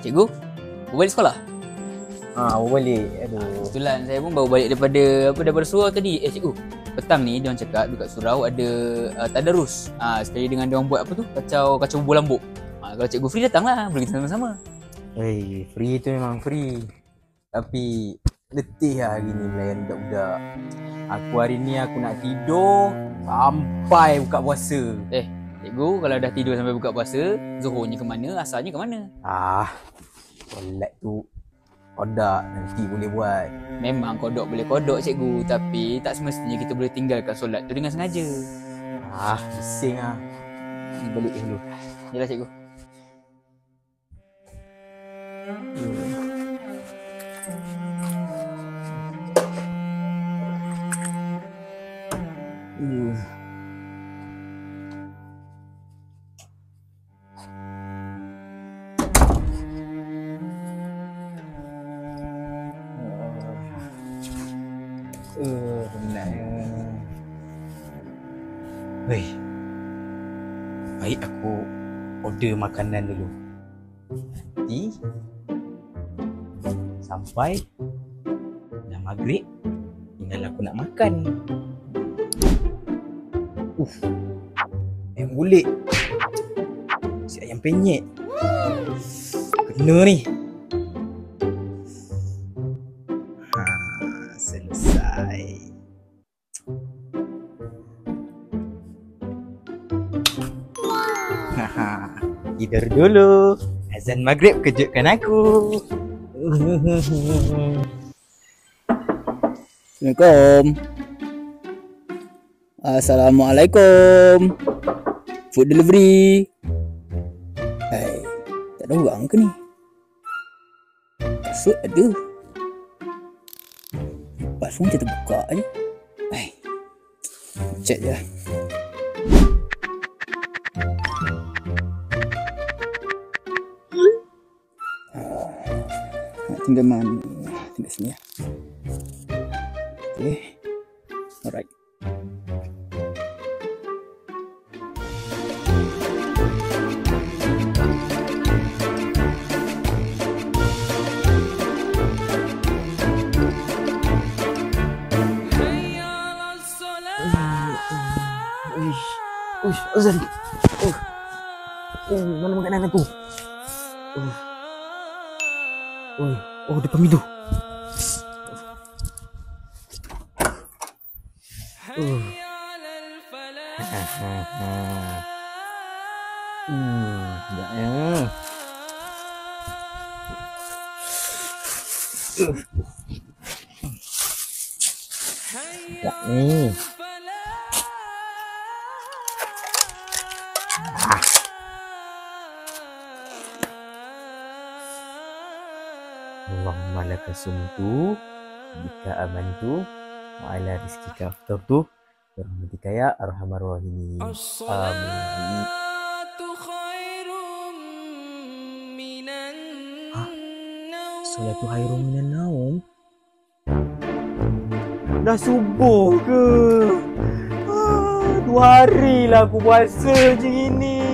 Cikgu, baru balik sekolah? Baru balik. Aduh. Kebetulan saya pun baru balik daripada surau tadi. Cikgu, petang ni diorang cakap dekat surau ada tadarus. Sekali dengan diorang buat apa tu? Kacau bubur lambuk. Kalau cikgu free datanglah, boleh kita sama-sama. Free tu memang free. Tapi letih lah hari ni melayan budak-budak. Aku hari ni aku nak tidur sampai buka puasa. Cikgu, kalau dah tidur sampai buka puasa, zuhurnya ke mana, asarnya ke mana? Solat tu kodok nanti boleh buat. Memang kodok boleh kodok cikgu, tapi tak semestinya kita boleh tinggalkan solat tu dengan sengaja. Bising lah. Ni balik dulu. Yalah cikgu. Baik aku order makanan dulu. Nanti sampai dah maghrib tinggal aku nak makan. Ayam gulik, si ayam penyet, kena ni. Selesai. Tidur dulu. Azan maghrib kejutkan aku. Assalamualaikum. Food delivery. Tak ada orang ke ni? Kasut ada. Lepas pun macam terbuka je. Check je lah. Tinggal mana? Tinggal sini lah. Okay. Alright. Azan. Mana makanan aku? Depan pintu. Sekejapnya. Sekejap ni. Allahumma laka sumtu bika amantu wa ala rizkika aftartu birahmatika ya arhamar rahimin. Amin. Salatu khairun minan naum. Dah subuh ke? 2 hari lah aku puasa macam ini.